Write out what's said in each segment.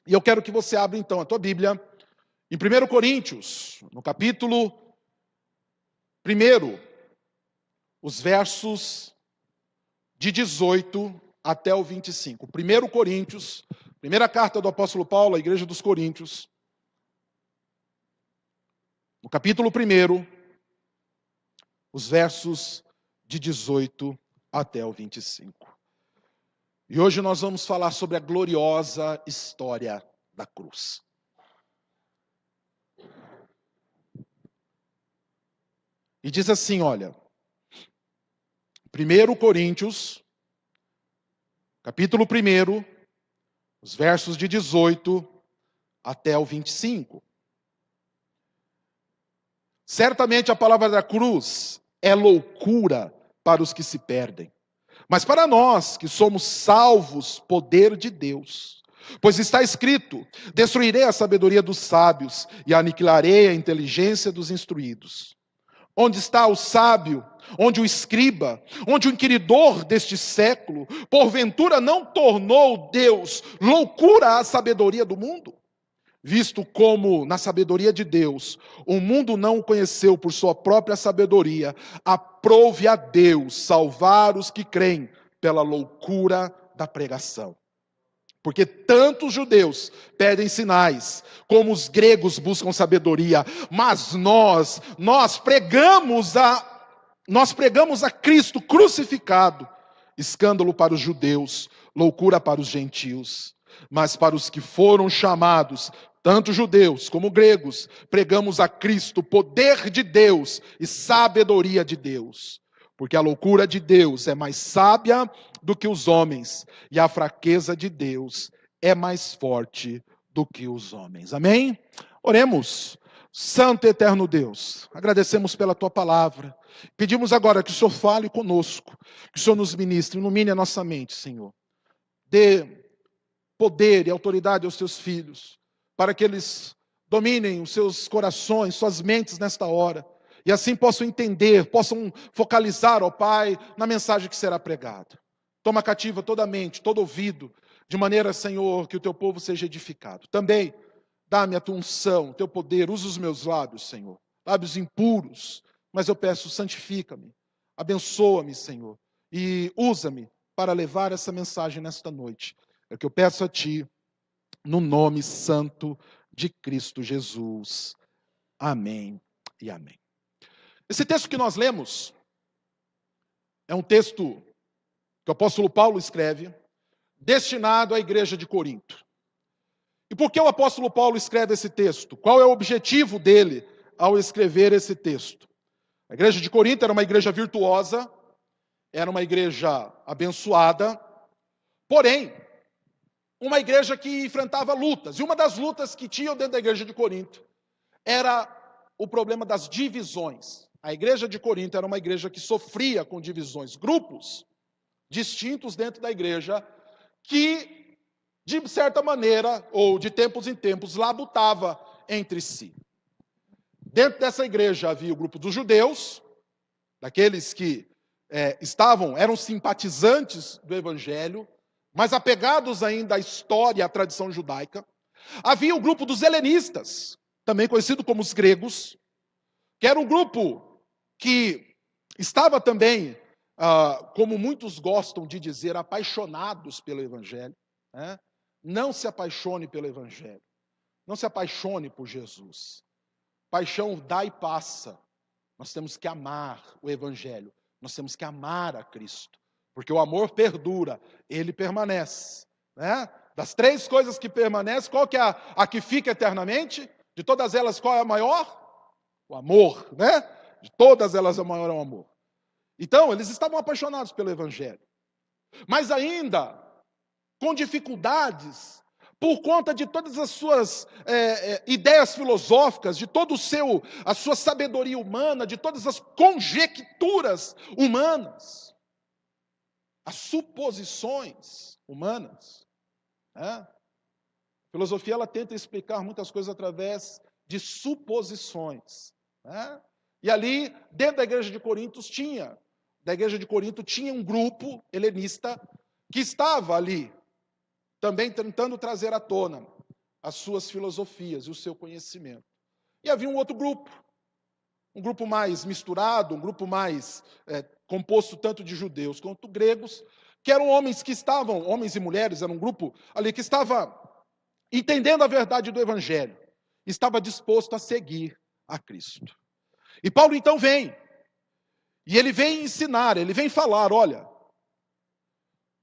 E eu quero que você abra então a tua Bíblia em 1 Coríntios, no capítulo 1, os versos de 18 até o 25. 1 Coríntios, primeira carta do apóstolo Paulo à igreja dos Coríntios, no capítulo 1, os versos de 18 até o 25. E hoje nós vamos falar sobre a gloriosa história da cruz. E diz assim, olha, 1 Coríntios, capítulo 1, os versos de 18 até o 25. Certamente a palavra da cruz é loucura para os que se perdem, mas para nós que somos salvos, poder de Deus. Pois está escrito: destruirei a sabedoria dos sábios e aniquilarei a inteligência dos instruídos. Onde está o sábio? Onde o escriba? Onde o inquiridor deste século? Porventura não tornou Deus loucura a sabedoria do mundo? Visto como, na sabedoria de Deus, o mundo não o conheceu por sua própria sabedoria, aprove a Deus salvar os que creem pela loucura da pregação. Porque tanto os judeus pedem sinais, como os gregos buscam sabedoria, mas nós pregamos a Cristo crucificado, escândalo para os judeus, loucura para os gentios. Mas para os que foram chamados, tanto judeus como gregos, pregamos a Cristo, poder de Deus e sabedoria de Deus. Porque a loucura de Deus é mais sábia do que os homens, e a fraqueza de Deus é mais forte do que os homens. Amém? Oremos. Santo e eterno Deus, agradecemos pela tua palavra. Pedimos agora que o Senhor fale conosco, que o Senhor nos ministre, ilumine a nossa mente, Senhor. Dê poder e autoridade aos teus filhos, para que eles dominem os seus corações, suas mentes nesta hora, e assim possam entender, possam focalizar, ó Pai, na mensagem que será pregada. Toma cativa toda a mente, todo ouvido, de maneira, Senhor, que o teu povo seja edificado. Também, dá-me a tua unção, o teu poder, usa os meus lábios, Senhor, lábios impuros, mas eu peço, santifica-me, abençoa-me, Senhor, e usa-me para levar essa mensagem nesta noite. É o que eu peço a Ti, no nome santo de Cristo Jesus. Amém e amém. Esse texto que nós lemos é um texto que o apóstolo Paulo escreve, destinado à igreja de Corinto. E por que o apóstolo Paulo escreve esse texto? Qual é o objetivo dele ao escrever esse texto? A igreja de Corinto era uma igreja virtuosa, era uma igreja abençoada, porém, uma igreja que enfrentava lutas. E uma das lutas que tinham dentro da igreja de Corinto era o problema das divisões. A igreja de Corinto era uma igreja que sofria com divisões, grupos distintos dentro da igreja, que, de certa maneira, ou de tempos em tempos, labutava entre si. Dentro dessa igreja havia o grupo dos judeus, daqueles que eram simpatizantes do evangelho, mas apegados ainda à história e à tradição judaica. Havia o grupo dos helenistas, também conhecido como os gregos, que era um grupo que estava também, como muitos gostam de dizer, apaixonados pelo evangelho. Né? Não se apaixone pelo evangelho. Não se apaixone por Jesus. Paixão dá e passa. Nós temos que amar o evangelho. Nós temos que amar a Cristo. Porque o amor perdura, ele permanece. Né? Das três coisas que permanecem, qual que é a que fica eternamente? De todas elas, qual é a maior? O amor, né? De todas elas, a maior é o amor. Então, eles estavam apaixonados pelo evangelho. Mas ainda, com dificuldades, por conta de todas as suas ideias filosóficas, de toda a sua sabedoria humana, de todas as conjecturas humanas, as suposições humanas. Né? A filosofia ela tenta explicar muitas coisas através de suposições. Né? E ali, dentro da igreja de Corinto, tinha um grupo helenista que estava ali, também tentando trazer à tona as suas filosofias e o seu conhecimento. E havia um grupo mais misturado, um grupo mais composto tanto de judeus quanto gregos, que eram homens e mulheres, era um grupo ali que estava entendendo a verdade do Evangelho, estava disposto a seguir a Cristo. E Paulo então vem, e ele vem ensinar, ele vem falar, olha,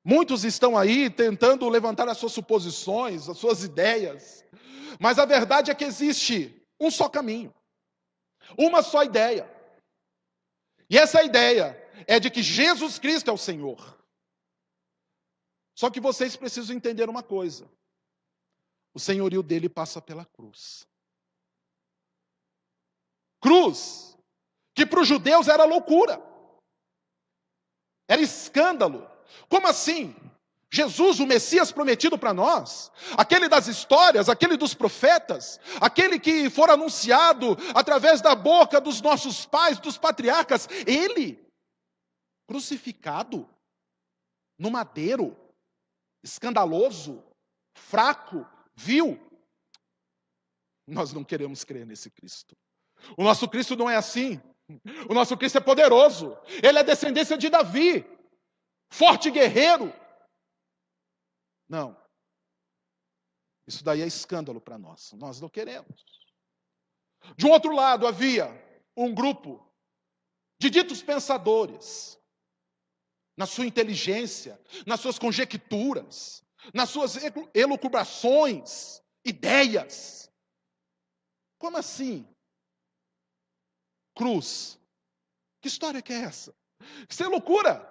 muitos estão aí tentando levantar as suas suposições, as suas ideias, mas a verdade é que existe um só caminho, uma só ideia. E essa ideia é de que Jesus Cristo é o Senhor. Só que vocês precisam entender uma coisa. O senhorio dele passa pela cruz. Cruz, que para os judeus era loucura. Era escândalo. Como assim? Jesus, o Messias prometido para nós, aquele das histórias, aquele dos profetas, aquele que for anunciado através da boca dos nossos pais, dos patriarcas, ele, crucificado no madeiro, escandaloso, fraco, vil. Nós não queremos crer nesse Cristo. O nosso Cristo não é assim. O nosso Cristo é poderoso. Ele é descendência de Davi, forte guerreiro. Não. Isso daí é escândalo para nós. Nós não queremos. De um outro lado, havia um grupo de ditos pensadores, na sua inteligência, nas suas conjecturas, nas suas elucubrações, ideias. Como assim? Cruz. Que história que é essa? Isso é loucura.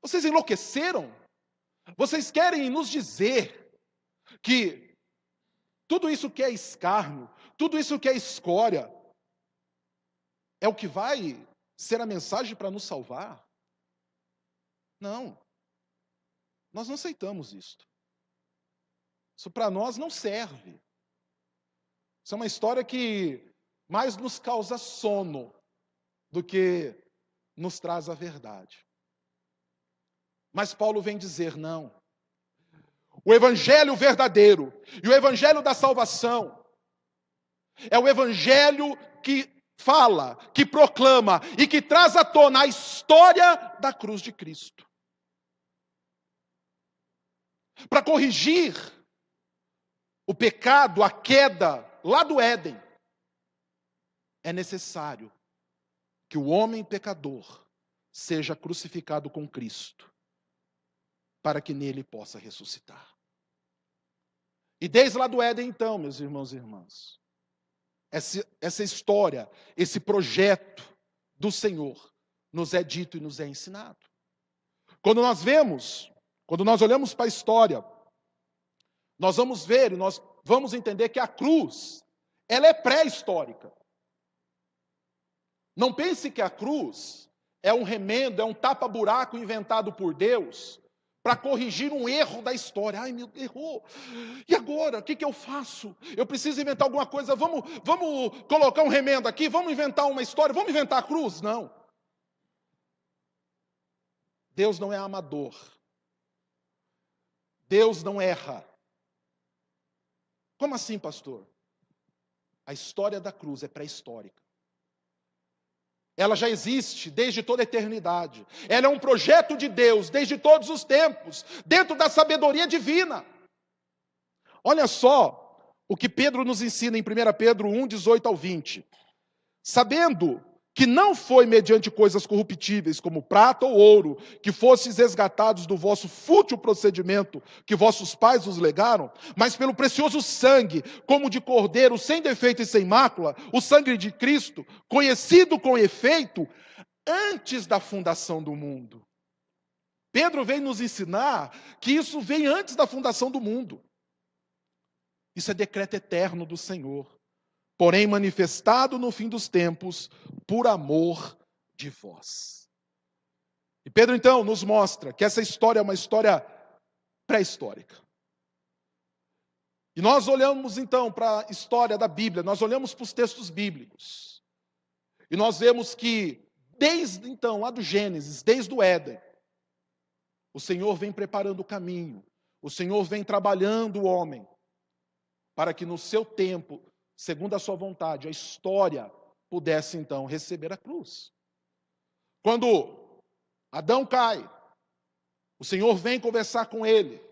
Vocês enlouqueceram? Vocês querem nos dizer que tudo isso que é escárnio, tudo isso que é escória, é o que vai ser a mensagem para nos salvar? Não. Nós não aceitamos isto. Isso para nós não serve. Isso é uma história que mais nos causa sono do que nos traz a verdade. Mas Paulo vem dizer, não. O evangelho verdadeiro e o evangelho da salvação é o evangelho que fala, que proclama e que traz à tona a história da cruz de Cristo. Para corrigir o pecado, a queda lá do Éden, é necessário que o homem pecador seja crucificado com Cristo, para que nele possa ressuscitar. E desde lá do Éden, então, meus irmãos e irmãs, essa história, esse projeto do Senhor nos é dito e nos é ensinado. Quando nós olhamos para a história, nós vamos ver e nós vamos entender que a cruz, ela é pré-histórica. Não pense que a cruz é um remendo, é um tapa-buraco inventado por Deus para corrigir um erro da história. Ai, meu Deus, errou. E agora? O que eu faço? Eu preciso inventar alguma coisa. Vamos colocar um remendo aqui? Vamos inventar uma história? Vamos inventar a cruz? Não. Deus não é amador. Deus não erra. Como assim, pastor? A história da cruz é pré-histórica. Ela já existe desde toda a eternidade. Ela é um projeto de Deus desde todos os tempos, dentro da sabedoria divina. Olha só o que Pedro nos ensina em 1 Pedro 1, 18 ao 20. Sabendo que não foi mediante coisas corruptíveis, como prata ou ouro, que fostes resgatados do vosso fútil procedimento que vossos pais vos legaram, mas pelo precioso sangue, como de cordeiro, sem defeito e sem mácula, o sangue de Cristo, conhecido com efeito antes da fundação do mundo. Pedro vem nos ensinar que isso vem antes da fundação do mundo. Isso é decreto eterno do Senhor, porém manifestado no fim dos tempos, por amor de vós. E Pedro, então, nos mostra que essa história é uma história pré-histórica. E nós olhamos, então, para a história da Bíblia, nós olhamos para os textos bíblicos, e nós vemos que, desde, então, lá do Gênesis, desde o Éden, o Senhor vem preparando o caminho, o Senhor vem trabalhando o homem, para que no seu tempo, segundo a sua vontade, a história pudesse então receber a cruz. Quando Adão cai, o Senhor vem conversar com ele.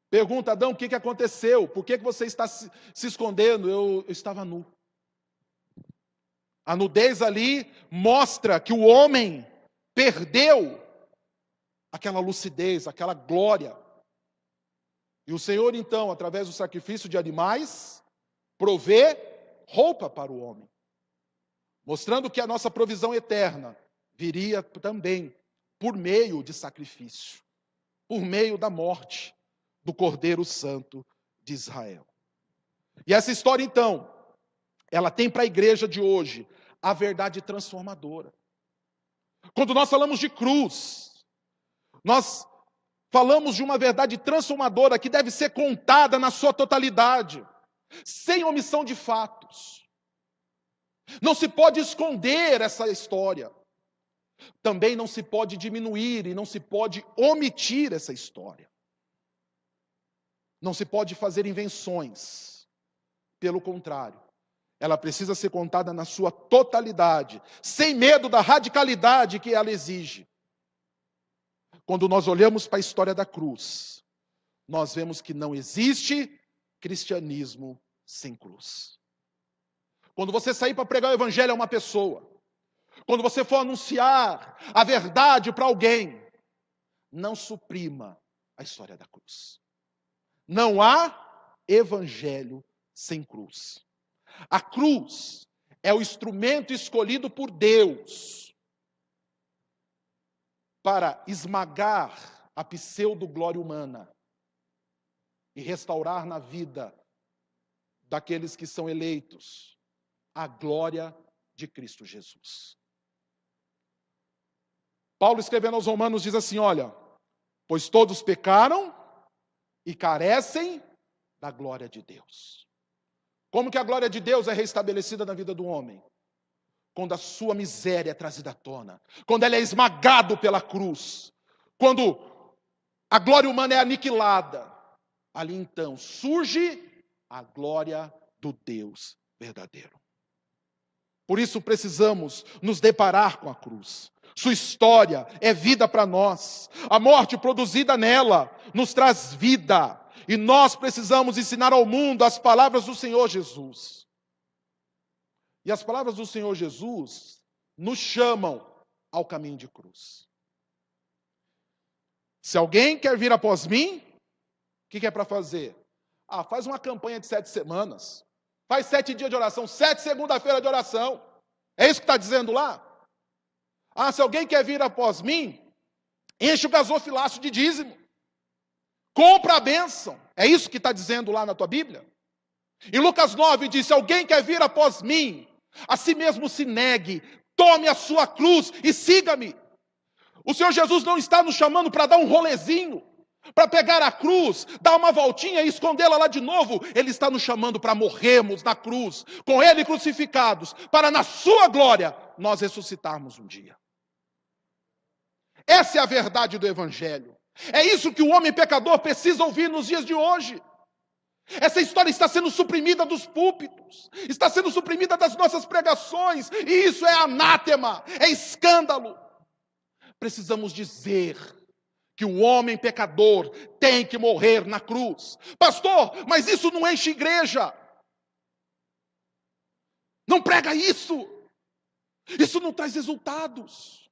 Pergunta: Adão, o que aconteceu? Por que você está se escondendo? Eu estava nu. A nudez ali mostra que o homem perdeu aquela lucidez, aquela glória. E o Senhor, então, através do sacrifício de animais, provê roupa para o homem, mostrando que a nossa provisão eterna viria também por meio de sacrifício, por meio da morte do Cordeiro Santo de Israel. E essa história, então, ela tem para a igreja de hoje a verdade transformadora. Quando nós falamos de cruz, nós falamos de uma verdade transformadora que deve ser contada na sua totalidade, sem omissão de fatos. Não se pode esconder essa história. Também não se pode diminuir e não se pode omitir essa história. Não se pode fazer invenções. Pelo contrário, ela precisa ser contada na sua totalidade, sem medo da radicalidade que ela exige. Quando nós olhamos para a história da cruz, nós vemos que não existe cristianismo sem cruz. Quando você sair para pregar o evangelho a uma pessoa, quando você for anunciar a verdade para alguém, não suprima a história da cruz. Não há evangelho sem cruz. A cruz é o instrumento escolhido por Deus para esmagar a pseudo-glória humana e restaurar na vida daqueles que são eleitos a glória de Cristo Jesus. Paulo, escrevendo aos Romanos, diz assim: olha, pois todos pecaram e carecem da glória de Deus. Como que a glória de Deus é restabelecida na vida do homem? Quando a sua miséria é trazida à tona, quando ele é esmagado pela cruz, quando a glória humana é aniquilada, ali então surge a glória do Deus verdadeiro. Por isso precisamos nos deparar com a cruz. Sua história é vida para nós. A morte produzida nela nos traz vida. E nós precisamos ensinar ao mundo as palavras do Senhor Jesus. E as palavras do Senhor Jesus nos chamam ao caminho de cruz. Se alguém quer vir após mim, o que é para fazer? Faz uma campanha de 7 semanas. Faz 7 dias de oração, 7 segunda-feira de oração. É isso que está dizendo lá? Se alguém quer vir após mim, enche o gasofilácio de dízimo. Compra a bênção. É isso que está dizendo lá na tua Bíblia? Em Lucas 9 diz: se alguém quer vir após mim, a si mesmo se negue, tome a sua cruz e siga-me. O Senhor Jesus não está nos chamando para dar um rolezinho, para pegar a cruz, dar uma voltinha e escondê-la lá de novo. Ele está nos chamando para morrermos na cruz, com Ele crucificados, para na sua glória nós ressuscitarmos um dia. Essa é a verdade do Evangelho. É isso que o homem pecador precisa ouvir nos dias de hoje. Essa história está sendo suprimida dos púlpitos, está sendo suprimida das nossas pregações, e isso é anátema, é escândalo. Precisamos dizer que o homem pecador tem que morrer na cruz. Pastor, mas isso não enche igreja. Não prega isso. Isso não traz resultados.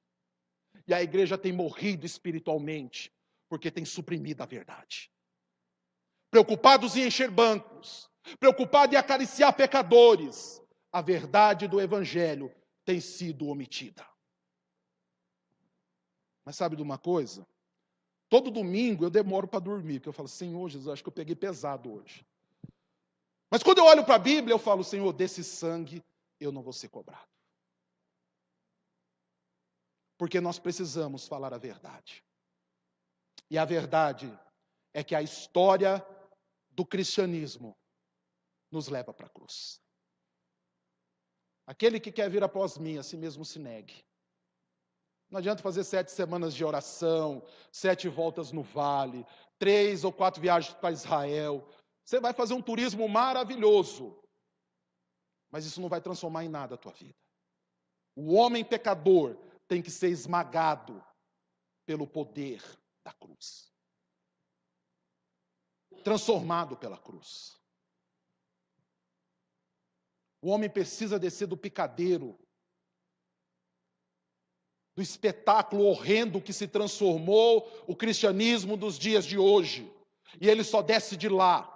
E a igreja tem morrido espiritualmente, porque tem suprimido a verdade. Preocupados em encher bancos, preocupados em acariciar pecadores, a verdade do evangelho tem sido omitida. Mas sabe de uma coisa? Todo domingo eu demoro para dormir, porque eu falo: Senhor Jesus, acho que eu peguei pesado hoje. Mas quando eu olho para a Bíblia, eu falo: Senhor, desse sangue eu não vou ser cobrado. Porque nós precisamos falar a verdade. E a verdade é que a história do cristianismo nos leva para a cruz. Aquele que quer vir após mim, a si mesmo se negue. Não adianta fazer 7 semanas de oração, 7 voltas no vale, 3 ou 4 viagens para Israel. Você vai fazer um turismo maravilhoso, mas isso não vai transformar em nada a tua vida. O homem pecador tem que ser esmagado pelo poder da cruz. Transformado pela cruz. O homem precisa descer do picadeiro, do espetáculo horrendo que se transformou o cristianismo dos dias de hoje. E ele só desce de lá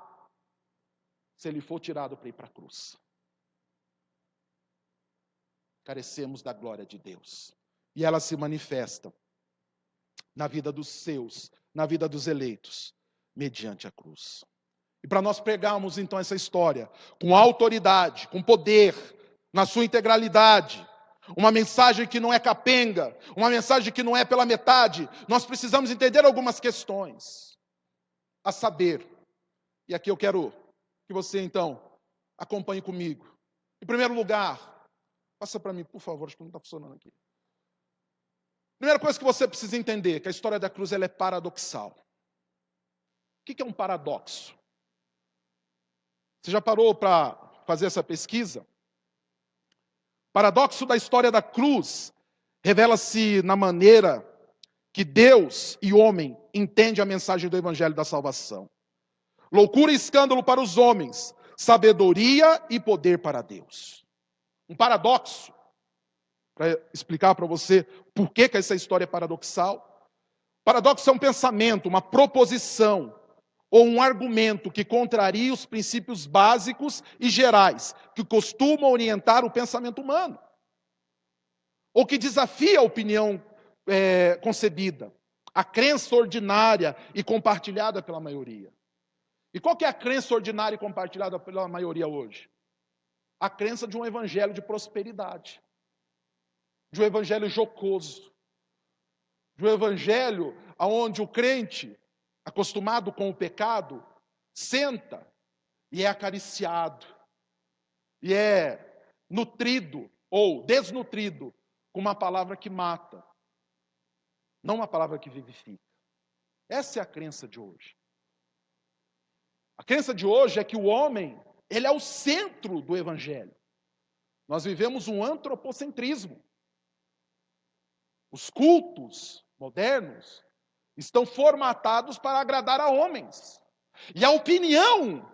se ele for tirado para ir para a cruz. Carecemos da glória de Deus. E ela se manifesta na vida dos seus, na vida dos eleitos, mediante a cruz. E para nós pregarmos então essa história com autoridade, com poder, na sua integralidade, uma mensagem que não é capenga, uma mensagem que não é pela metade, nós precisamos entender algumas questões, a saber, e aqui eu quero que você então acompanhe comigo. Em primeiro lugar, passa para mim, por favor, acho que não está funcionando aqui. Primeira coisa que você precisa entender, que a história da cruz ela é paradoxal. O que é um paradoxo? Você já parou para fazer essa pesquisa? O paradoxo da história da cruz revela-se na maneira que Deus e homem entendem a mensagem do evangelho da salvação. Loucura e escândalo para os homens, sabedoria e poder para Deus. Um paradoxo, para explicar para você por que essa história é paradoxal. Paradoxo é um pensamento, uma proposição, ou um argumento que contraria os princípios básicos e gerais que costumam orientar o pensamento humano, ou que desafia a opinião concebida, a crença ordinária e compartilhada pela maioria. E qual que é a crença ordinária e compartilhada pela maioria hoje? A crença de um evangelho de prosperidade, de um evangelho jocoso, de um evangelho onde o crente, acostumado com o pecado, senta e é acariciado, e é nutrido ou desnutrido com uma palavra que mata, não uma palavra que vivifica. Essa é a crença de hoje. A crença de hoje é que o homem, ele é o centro do evangelho. Nós vivemos um antropocentrismo. Os cultos modernos estão formatados para agradar a homens. E a opinião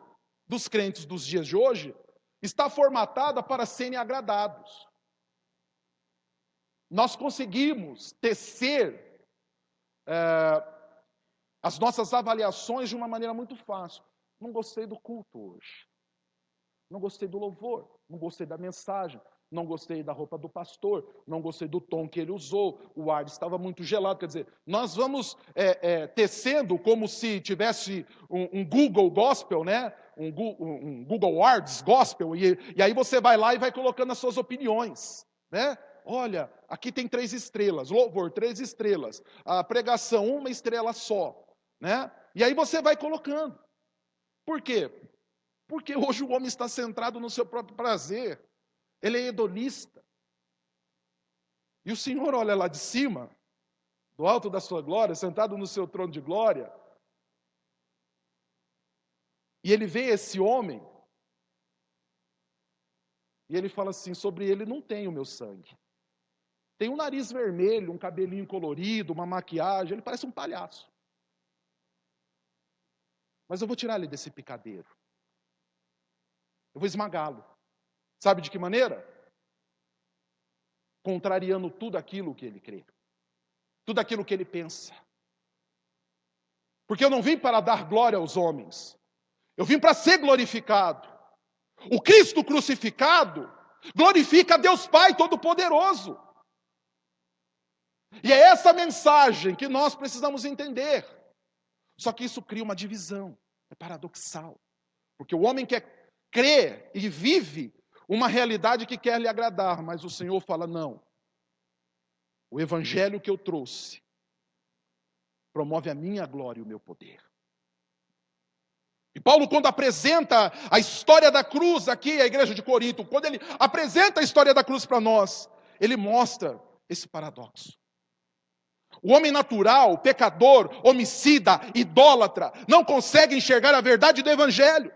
dos crentes dos dias de hoje está formatada para serem agradados. Nós conseguimos tecer as nossas avaliações de uma maneira muito fácil. Não gostei do culto hoje. Não gostei do louvor. Não gostei da mensagem. Não gostei da roupa do pastor. Não gostei do tom que ele usou. O ar estava muito gelado. Quer dizer, nós vamos tecendo como se tivesse um Google Gospel, né? Um Google Words Gospel. E aí você vai lá e vai colocando as suas opiniões, né? Olha, aqui tem 3 estrelas. Louvor, 3 estrelas. A pregação, 1 estrela só, né? E aí você vai colocando. Por quê? Porque hoje o homem está centrado no seu próprio prazer. Ele é hedonista. E o Senhor olha lá de cima, do alto da sua glória, sentado no seu trono de glória, e ele vê esse homem, e ele fala assim, sobre ele não tem o meu sangue. Tem um nariz vermelho, um cabelinho colorido, uma maquiagem, ele parece um palhaço. Mas eu vou tirar ele desse picadeiro. Eu vou esmagá-lo. Sabe de que maneira? Contrariando tudo aquilo que ele crê. Tudo aquilo que ele pensa. Porque eu não vim para dar glória aos homens. Eu vim para ser glorificado. O Cristo crucificado glorifica a Deus Pai Todo-Poderoso. E é essa mensagem que nós precisamos entender. Só que isso cria uma divisão. É paradoxal. Porque o homem crê e vive uma realidade que quer lhe agradar, mas o Senhor fala, não. O evangelho que eu trouxe promove a minha glória e o meu poder. E Paulo, quando apresenta a história da cruz aqui, à igreja de Corinto, quando ele apresenta a história da cruz para nós, ele mostra esse paradoxo. O homem natural, pecador, homicida, idólatra, não consegue enxergar a verdade do Evangelho.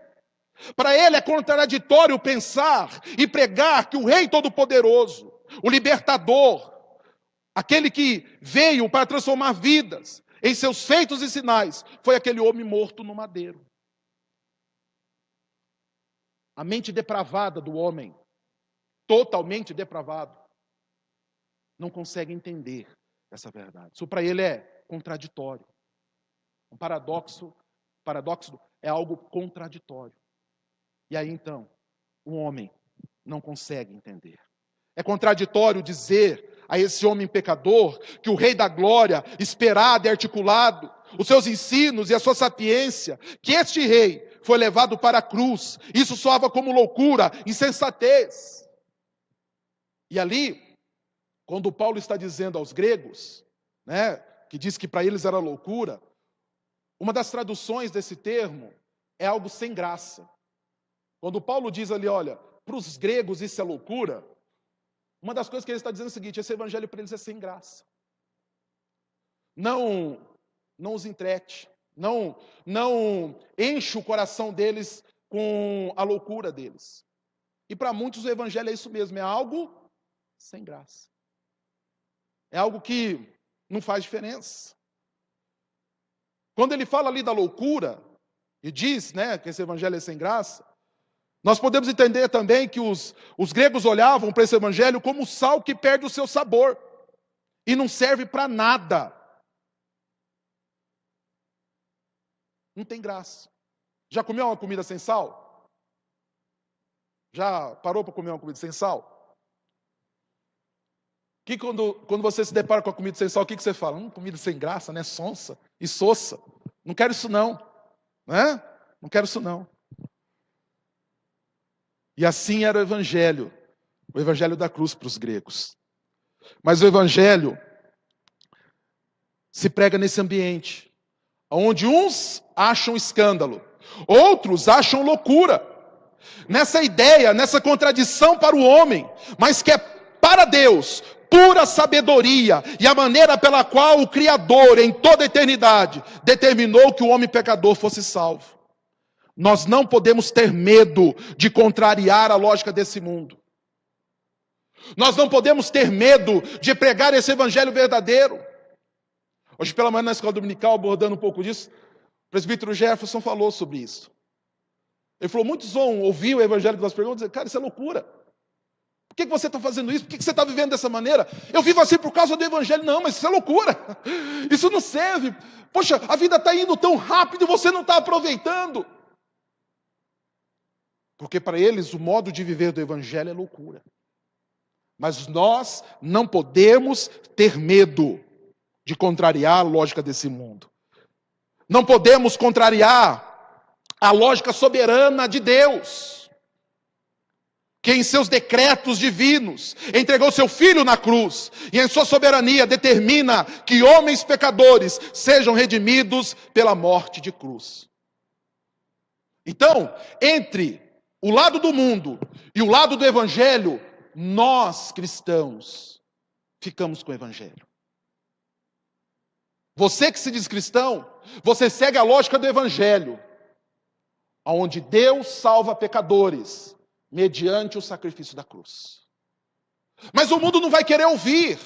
Para ele é contraditório pensar e pregar que o Rei Todo-Poderoso, o Libertador, aquele que veio para transformar vidas em seus feitos e sinais, foi aquele homem morto no madeiro. A mente depravada do homem, totalmente depravado, não consegue entender essa verdade. Isso para ele é contraditório. Um paradoxo é algo contraditório. E aí então, o homem não consegue entender. É contraditório dizer a esse homem pecador que o Rei da Glória, esperado e articulado, os seus ensinos e a sua sapiência, que este rei foi levado para a cruz. Isso soava como loucura, insensatez. E ali, quando Paulo está dizendo aos gregos, né, que diz que para eles era loucura, uma das traduções desse termo é algo sem graça. Quando Paulo diz ali, olha, para os gregos isso é loucura, uma das coisas que ele está dizendo é o seguinte: esse evangelho para eles é sem graça. Não os entrete, não enche o coração deles com a loucura deles. E para muitos o evangelho é isso mesmo, é algo sem graça. É algo que não faz diferença. Quando ele fala ali da loucura, e diz, né, que esse evangelho é sem graça, nós podemos entender também que os gregos olhavam para esse evangelho como sal que perde o seu sabor e não serve para nada. Não tem graça. Já comeu uma comida sem sal? Já parou para comer uma comida sem sal? Que quando você se depara com a comida sem sal, o que você fala? Comida sem graça, né? Sonsa e sossa. Não quero isso não. Né? Não quero isso não. E assim era o evangelho da cruz para os gregos. Mas o evangelho se prega nesse ambiente, onde uns acham escândalo, outros acham loucura, nessa ideia, nessa contradição para o homem, mas que é para Deus pura sabedoria e a maneira pela qual o Criador, em toda a eternidade, determinou que o homem pecador fosse salvo. Nós não podemos ter medo de contrariar a lógica desse mundo. Nós não podemos ter medo de pregar esse evangelho verdadeiro. Hoje pela manhã na escola dominical, abordando um pouco disso, o presbítero Jefferson falou sobre isso. Ele falou, muitos vão ouvir o evangelho que nós pregamos e dizer, cara, isso é loucura. Por que você está fazendo isso? Por que você está vivendo dessa maneira? Eu vivo assim por causa do evangelho. Não, mas isso é loucura. Isso não serve. Poxa, a vida está indo tão rápido e você não está aproveitando. Porque para eles o modo de viver do evangelho é loucura. Mas nós não podemos ter medo de contrariar a lógica desse mundo. Não podemos contrariar a lógica soberana de Deus, que em seus decretos divinos entregou seu Filho na cruz, e em sua soberania determina que homens pecadores sejam redimidos pela morte de cruz. Então, entre o lado do mundo e o lado do evangelho, nós cristãos ficamos com o evangelho. Você que se diz cristão, você segue a lógica do evangelho, onde Deus salva pecadores mediante o sacrifício da cruz. Mas o mundo não vai querer ouvir.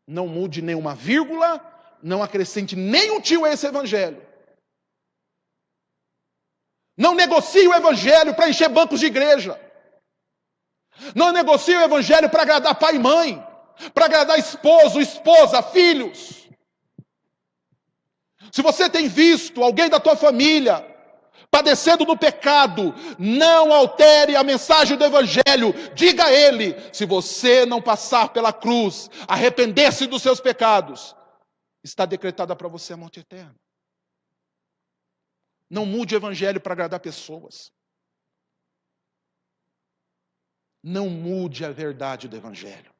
Não mude nenhuma vírgula, não acrescente nem um tio a esse evangelho. Não negocie o evangelho para encher bancos de igreja. Não negocie o evangelho para agradar pai e mãe, para agradar esposo, esposa, filhos. Se você tem visto alguém da tua família padecendo no pecado, não altere a mensagem do evangelho. Diga a ele, se você não passar pela cruz, arrepender-se dos seus pecados, está decretada para você a morte eterna. Não mude o evangelho para agradar pessoas. Não mude a verdade do evangelho.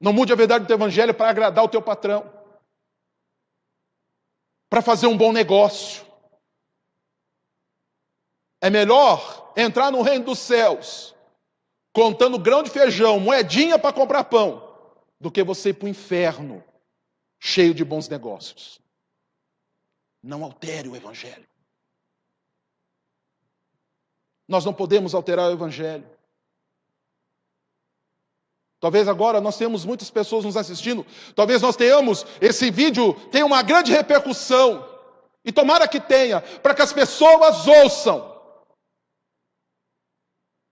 Não mude a verdade do evangelho para agradar o teu patrão, para fazer um bom negócio. É melhor entrar no reino dos céus contando grão de feijão, moedinha para comprar pão, do que você ir para o inferno cheio de bons negócios. Não altere o Evangelho. Nós não podemos alterar o Evangelho. Talvez agora nós tenhamos muitas pessoas nos assistindo. Talvez nós tenhamos, esse vídeo tenha uma grande repercussão. E tomara que tenha, para que as pessoas ouçam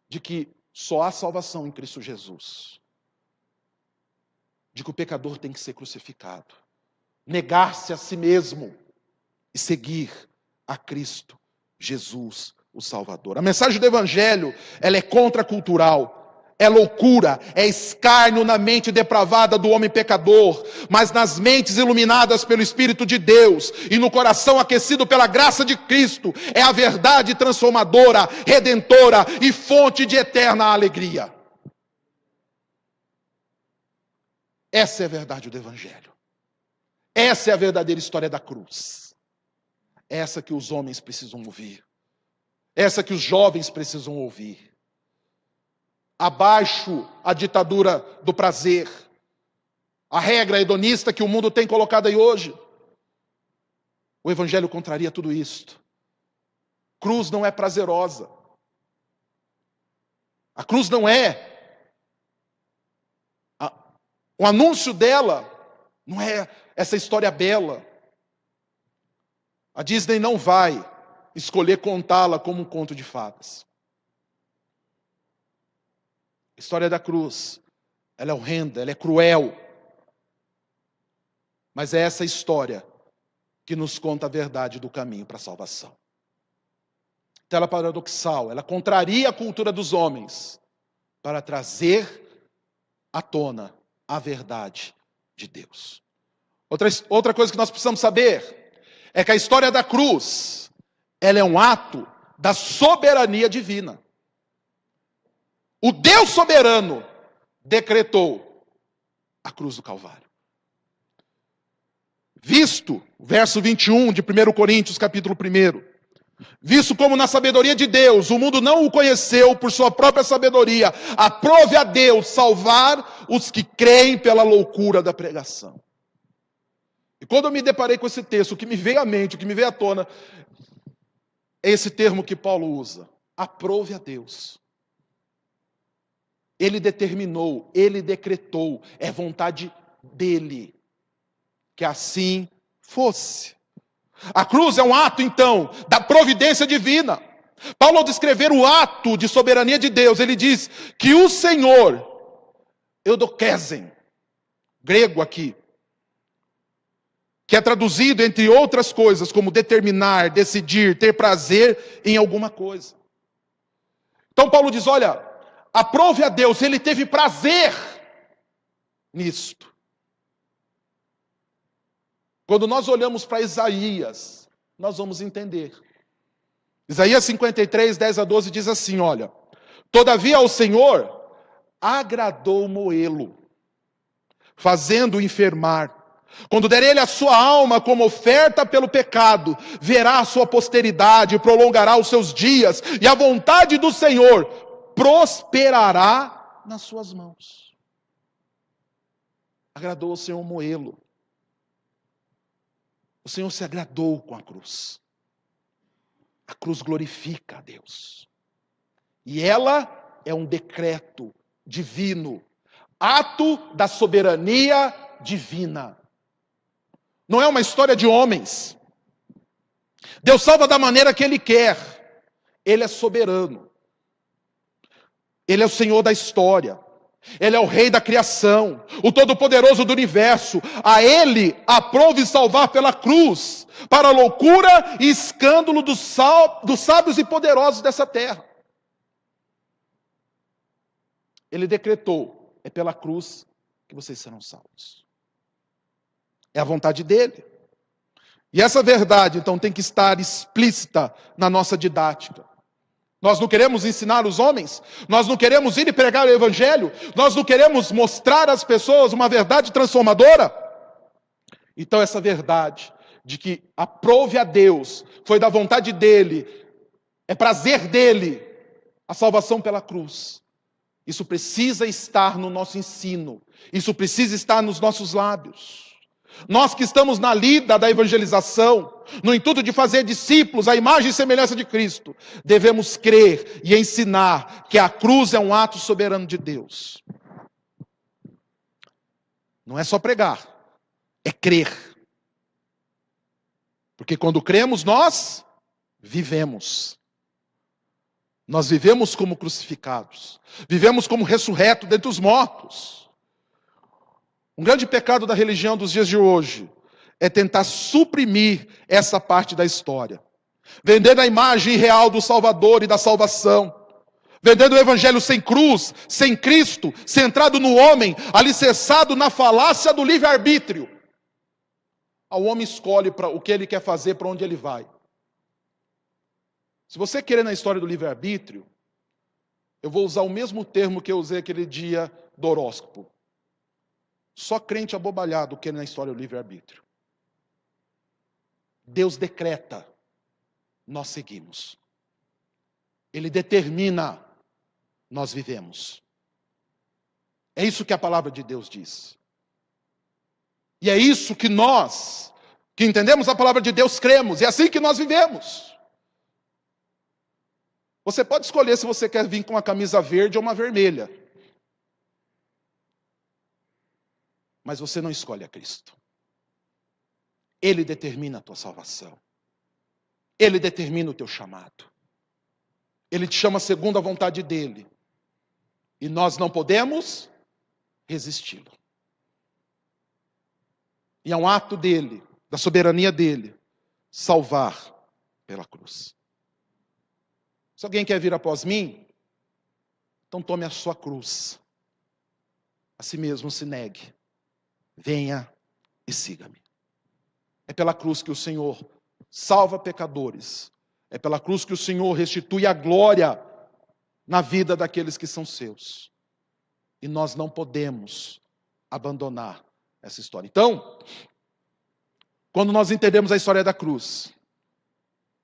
de que só há salvação em Cristo Jesus. De que o pecador tem que ser crucificado. Negar-se a si mesmo e seguir a Cristo Jesus, o Salvador. A mensagem do Evangelho, ela é contracultural. É loucura, é escárnio na mente depravada do homem pecador, mas nas mentes iluminadas pelo Espírito de Deus e no coração aquecido pela graça de Cristo, é a verdade transformadora, redentora e fonte de eterna alegria. Essa é a verdade do Evangelho. Essa é a verdadeira história da cruz. Essa que os homens precisam ouvir. Essa que os jovens precisam ouvir. Abaixo a ditadura do prazer, a regra hedonista que o mundo tem colocado aí hoje. O Evangelho contraria tudo isto. Cruz não é prazerosa. A cruz não é. O anúncio dela não é essa história bela. A Disney não vai escolher contá-la como um conto de fadas. A história da cruz, ela é horrenda, ela é cruel. Mas é essa história que nos conta a verdade do caminho para a salvação. Então ela é paradoxal, ela contraria a cultura dos homens para trazer à tona a verdade de Deus. Outra coisa que nós precisamos saber é que a história da cruz, ela é um ato da soberania divina. O Deus soberano decretou a cruz do Calvário. Visto, verso 21 de 1 Coríntios, capítulo 1. Visto como na sabedoria de Deus, o mundo não o conheceu por sua própria sabedoria, aprove a Deus salvar os que creem pela loucura da pregação. E quando eu me deparei com esse texto, o que me veio à mente, o que me veio à tona, é esse termo que Paulo usa. Aprove a Deus. Ele determinou, ele decretou, é vontade dele que assim fosse. A cruz é um ato, então, da providência divina. Paulo, ao descrever o ato de soberania de Deus, ele diz que o Senhor, eudoquesen, grego aqui, que é traduzido, entre outras coisas, como determinar, decidir, ter prazer em alguma coisa. Então Paulo diz, olha, aprove a Deus, ele teve prazer nisto. Quando nós olhamos para Isaías, nós vamos entender. Isaías 53, 10 a 12 diz assim, olha, todavia ao Senhor agradou moê-lo, fazendo-o enfermar. Quando der ele a sua alma como oferta pelo pecado, verá a sua posteridade, prolongará os seus dias, e a vontade do Senhor prosperará nas suas mãos. Agradou o Senhor moê-lo. O Senhor se agradou com a cruz. A cruz glorifica a Deus. E ela é um decreto divino, ato da soberania divina. Não é uma história de homens. Deus salva da maneira que Ele quer. Ele é soberano. Ele é o Senhor da história. Ele é o Rei da criação, o Todo-Poderoso do universo. A Ele aprove salvar pela cruz, para a loucura e escândalo dos sábios e poderosos dessa terra. Ele decretou, é pela cruz que vocês serão salvos. É a vontade dele. E essa verdade, então, tem que estar explícita na nossa didática. Nós não queremos ensinar os homens, nós não queremos ir e pregar o Evangelho, nós não queremos mostrar às pessoas uma verdade transformadora. Então essa verdade de que aprove a Deus, foi da vontade dele, é prazer dele, a salvação pela cruz. Isso precisa estar no nosso ensino. Isso precisa estar nos nossos lábios. Nós que estamos na lida da evangelização, no intuito de fazer discípulos à imagem e semelhança de Cristo, devemos crer e ensinar que a cruz é um ato soberano de Deus. Não é só pregar, é crer. Porque quando cremos, nós vivemos. Nós vivemos como crucificados. Vivemos como ressurretos dentre os mortos. Um grande pecado da religião dos dias de hoje é tentar suprimir essa parte da história. Vendendo a imagem real do Salvador e da salvação. Vendendo o evangelho sem cruz, sem Cristo, centrado no homem, alicerçado na falácia do livre-arbítrio. O homem escolhe o que ele quer fazer, para onde ele vai. Se você querer na história do livre-arbítrio, eu vou usar o mesmo termo que eu usei aquele dia do horóscopo. Só crente abobalhado quer na história do livre-arbítrio. Deus decreta, nós seguimos. Ele determina, nós vivemos. É isso que a palavra de Deus diz. E é isso que nós, que entendemos a palavra de Deus, cremos. É assim que nós vivemos. Você pode escolher se você quer vir com uma camisa verde ou uma vermelha. Mas você não escolhe a Cristo. Ele determina a tua salvação. Ele determina o teu chamado. Ele te chama segundo a vontade dele. E nós não podemos resisti-lo. E é um ato dele, da soberania dele, salvar pela cruz. Se alguém quer vir após mim, então tome a sua cruz. A si mesmo se negue. Venha e siga-me. É pela cruz que o Senhor salva pecadores. É pela cruz que o Senhor restitui a glória na vida daqueles que são seus. E nós não podemos abandonar essa história. Então, quando nós entendemos a história da cruz,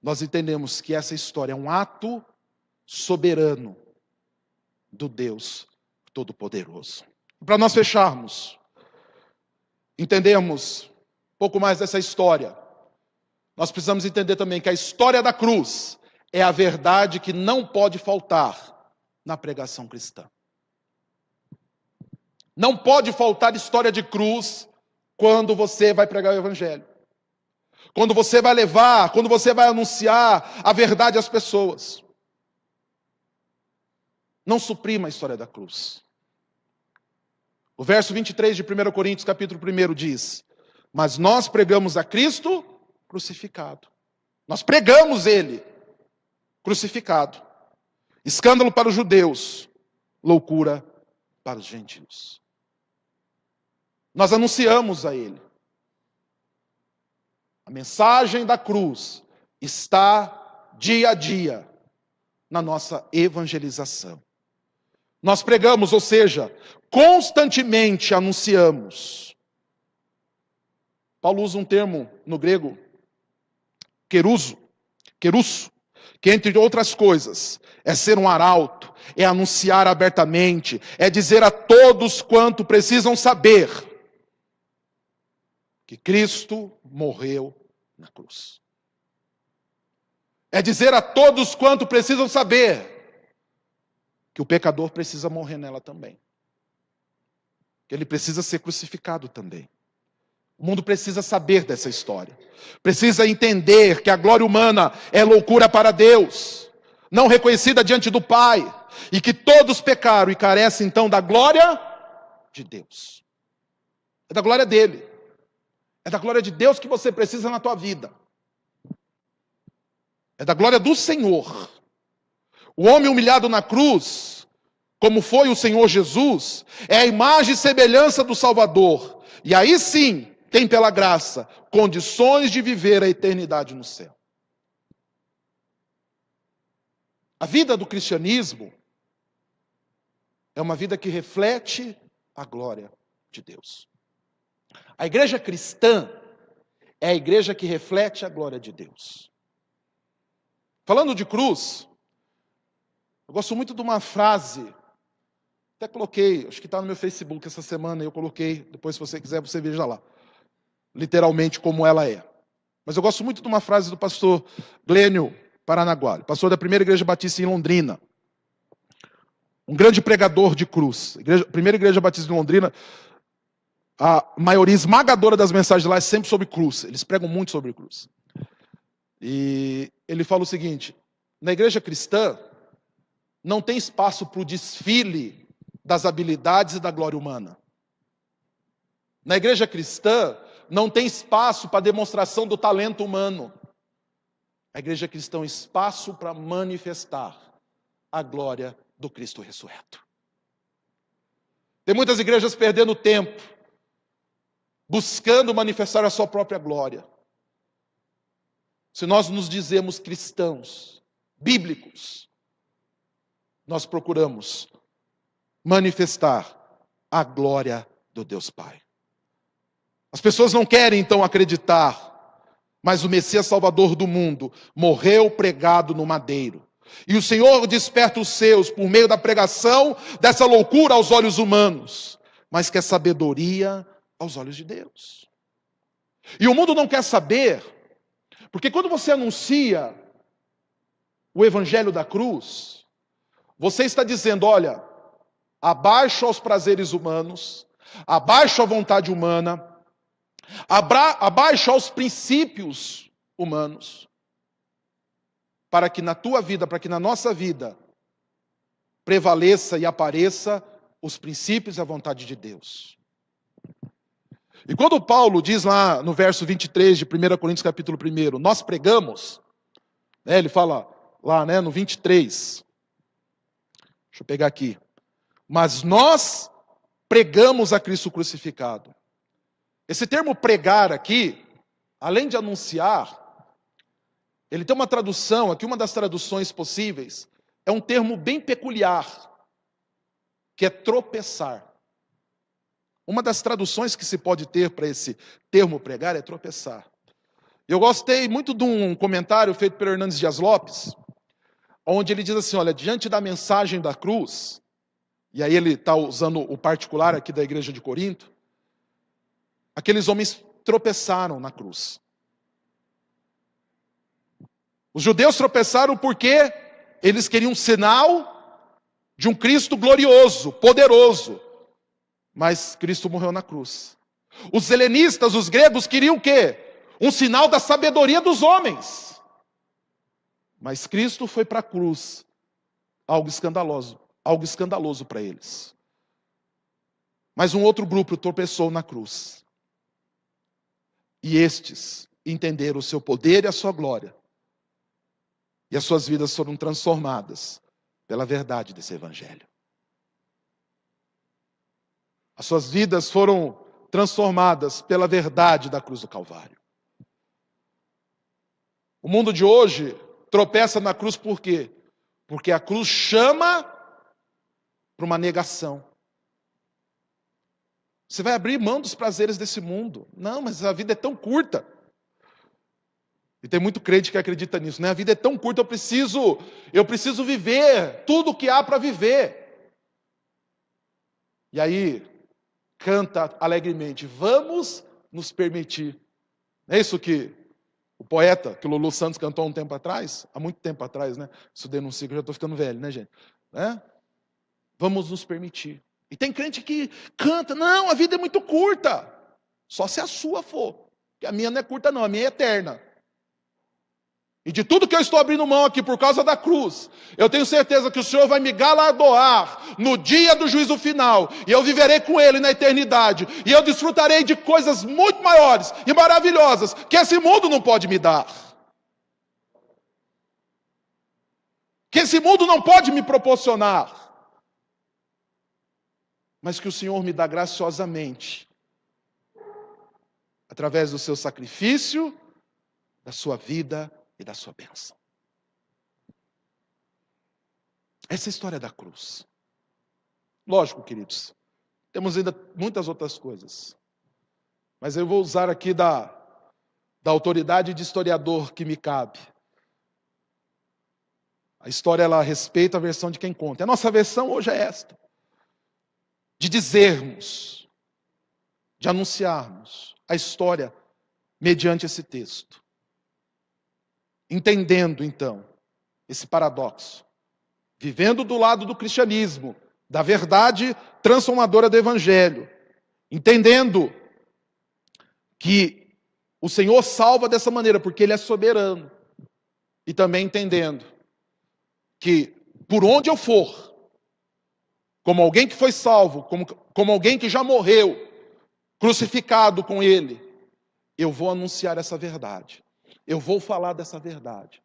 nós entendemos que essa história é um ato soberano do Deus Todo-Poderoso. Para nós fecharmos, entendemos um pouco mais dessa história, nós precisamos entender também que a história da cruz é a verdade que não pode faltar na pregação cristã. Não pode faltar história de cruz quando você vai pregar o evangelho. Quando você vai levar, quando você vai anunciar a verdade às pessoas. Não suprima a história da cruz. O verso 23 de 1 Coríntios, capítulo 1, diz: mas nós pregamos a Cristo crucificado. Nós pregamos Ele crucificado. Escândalo para os judeus, loucura para os gentios. Nós anunciamos a Ele. A mensagem da cruz está dia a dia na nossa evangelização. Nós pregamos, ou seja, constantemente anunciamos. Paulo usa um termo no grego, querusso, que entre outras coisas é ser um arauto, é anunciar abertamente, é dizer a todos quanto precisam saber que Cristo morreu na cruz. É dizer a todos quanto precisam saber que o pecador precisa morrer nela também. Que ele precisa ser crucificado também. O mundo precisa saber dessa história. Precisa entender que a glória humana é loucura para Deus, não reconhecida diante do Pai, e que todos pecaram e carecem então da glória de Deus. É da glória dele. É da glória de Deus que você precisa na tua vida. É da glória do Senhor. O homem humilhado na cruz, como foi o Senhor Jesus, é a imagem e semelhança do Salvador. E aí sim, tem pela graça condições de viver a eternidade no céu. A vida do cristianismo é uma vida que reflete a glória de Deus. A igreja cristã é a igreja que reflete a glória de Deus. Falando de cruz, eu gosto muito de uma frase Até coloquei, acho que está no meu Facebook essa semana, eu coloquei, depois se você quiser, você veja lá. Literalmente como ela é. Mas eu gosto muito de uma frase do pastor Glênio Paranaguá, pastor da primeira igreja batista em Londrina. Um grande pregador de cruz. Primeira igreja batista em Londrina, a maioria esmagadora das mensagens lá é sempre sobre cruz. Eles pregam muito sobre cruz. E ele fala o seguinte: na igreja cristã, não tem espaço para o desfile das habilidades e da glória humana. Na igreja cristã, não tem espaço para a demonstração do talento humano. A igreja cristã é um espaço para manifestar a glória do Cristo ressurreto. Tem muitas igrejas perdendo tempo, buscando manifestar a sua própria glória. Se nós nos dizemos cristãos, bíblicos, nós procuramos manifestar a glória do Deus Pai. As pessoas não querem então acreditar, mas o Messias Salvador do mundo morreu pregado no madeiro. E o Senhor desperta os seus por meio da pregação dessa loucura aos olhos humanos, mas que é sabedoria aos olhos de Deus. E o mundo não quer saber, porque quando você anuncia o evangelho da cruz, você está dizendo: olha, abaixo aos prazeres humanos, abaixo à vontade humana, abaixo aos princípios humanos, para que na tua vida, para que na nossa vida, prevaleça e apareça os princípios e a vontade de Deus. E quando Paulo diz lá no verso 23 de 1 Coríntios capítulo 1, nós pregamos, ele fala lá no 23, deixa eu pegar aqui, mas nós pregamos a Cristo crucificado. Esse termo pregar aqui, além de anunciar, ele tem uma tradução, aqui uma das traduções possíveis, é um termo bem peculiar, que é tropeçar. Uma das traduções que se pode ter para esse termo pregar é tropeçar. Eu gostei muito de um comentário feito pelo Hernandes Dias Lopes, onde ele diz assim: olha, diante da mensagem da cruz, e aí ele está usando o particular aqui da igreja de Corinto, aqueles homens tropeçaram na cruz. Os judeus tropeçaram porque eles queriam um sinal de um Cristo glorioso, poderoso. Mas Cristo morreu na cruz. Os helenistas, os gregos, queriam o quê? Um sinal da sabedoria dos homens. Mas Cristo foi para a cruz, algo escandaloso para eles. Mas um outro grupo tropeçou na cruz. E estes entenderam o seu poder e a sua glória. E as suas vidas foram transformadas pela verdade desse evangelho. As suas vidas foram transformadas pela verdade da cruz do Calvário. O mundo de hoje tropeça na cruz por quê? Porque a cruz chama para uma negação. Você vai abrir mão dos prazeres desse mundo. Não, mas a vida é tão curta. E tem muito crente que acredita nisso, né? A vida é tão curta, eu preciso viver tudo o que há para viver. E aí, canta alegremente: vamos nos permitir. Não é isso que o poeta, que o Lulu Santos cantou há um tempo atrás? Há muito tempo atrás, né? Isso denuncia que eu já estou ficando velho, né, gente? Vamos nos permitir. E tem crente que canta: não, a vida é muito curta. Só se a sua for. Porque a minha não é curta não, a minha é eterna. E de tudo que eu estou abrindo mão aqui por causa da cruz, eu tenho certeza que o Senhor vai me galardoar no dia do juízo final. E eu viverei com Ele na eternidade. E eu desfrutarei de coisas muito maiores e maravilhosas que esse mundo não pode me dar. Que esse mundo não pode me proporcionar. Mas que o Senhor me dá graciosamente. Através do seu sacrifício, da sua vida e da sua bênção. Essa é a história da cruz. Lógico, queridos, temos ainda muitas outras coisas. Mas eu vou usar aqui da autoridade de historiador que me cabe. A história, ela respeita a versão de quem conta. A nossa versão hoje é esta. de dizermos, de anunciarmos a história mediante esse texto. Entendendo, então, esse paradoxo. Vivendo do lado do cristianismo, da verdade transformadora do Evangelho. Entendendo que o Senhor salva dessa maneira, porque Ele é soberano. E também entendendo que, por onde eu for, como alguém que foi salvo, como alguém que já morreu, crucificado com Ele, eu vou anunciar essa verdade. Eu vou falar dessa verdade.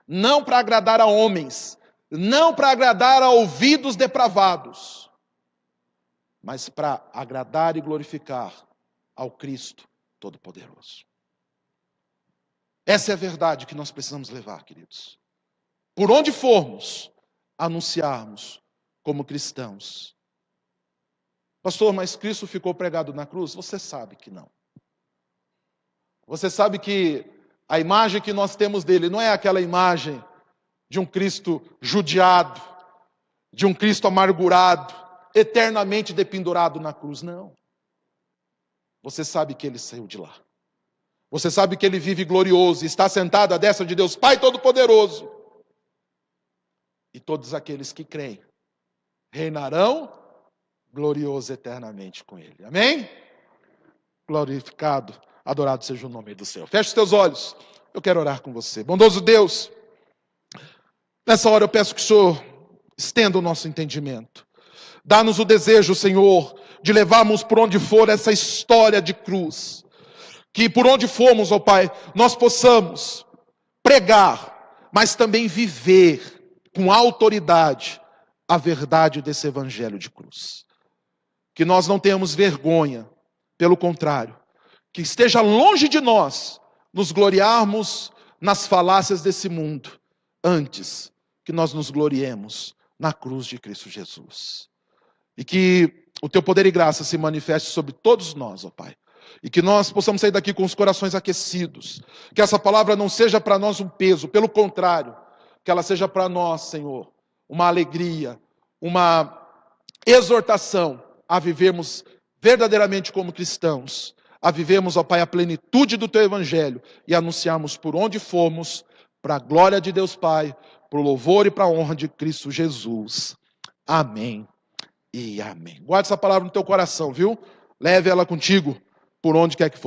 Não para agradar a homens, não para agradar a ouvidos depravados, mas para agradar e glorificar ao Cristo Todo-Poderoso. Essa é a verdade que nós precisamos levar, queridos. Por onde formos, anunciarmos como cristãos. Pastor, mas Cristo ficou pregado na cruz? Você sabe que não. Você sabe que a imagem que nós temos dele não é aquela imagem de um Cristo judiado, de um Cristo amargurado, eternamente dependurado na cruz, não. Você sabe que ele saiu de lá. Você sabe que ele vive glorioso, está sentado à destra de Deus Pai Todo-Poderoso. E todos aqueles que creem reinarão glorioso eternamente com ele. Amém? Glorificado, adorado seja o nome do Senhor. Feche os teus olhos, eu quero orar com você. Bondoso Deus, nessa hora eu peço que o Senhor estenda o nosso entendimento. Dá-nos o desejo, Senhor, de levarmos por onde for essa história de cruz. Que por onde formos, ó Pai, nós possamos pregar, mas também viver com autoridade a verdade desse evangelho de cruz. Que nós não tenhamos vergonha, pelo contrário, que esteja longe de nós nos gloriarmos nas falácias desse mundo, antes que nós nos gloriemos na cruz de Cristo Jesus. E que o teu poder e graça se manifeste sobre todos nós, ó Pai. E que nós possamos sair daqui com os corações aquecidos. Que essa palavra não seja para nós um peso, pelo contrário, que ela seja para nós, Senhor, uma alegria, uma exortação a vivermos verdadeiramente como cristãos, a vivermos, ó Pai, a plenitude do teu evangelho e anunciarmos por onde formos, para a glória de Deus Pai, para o louvor e para a honra de Cristo Jesus. Amém e amém. Guarde essa palavra no teu coração, viu? Leve ela contigo por onde quer que for.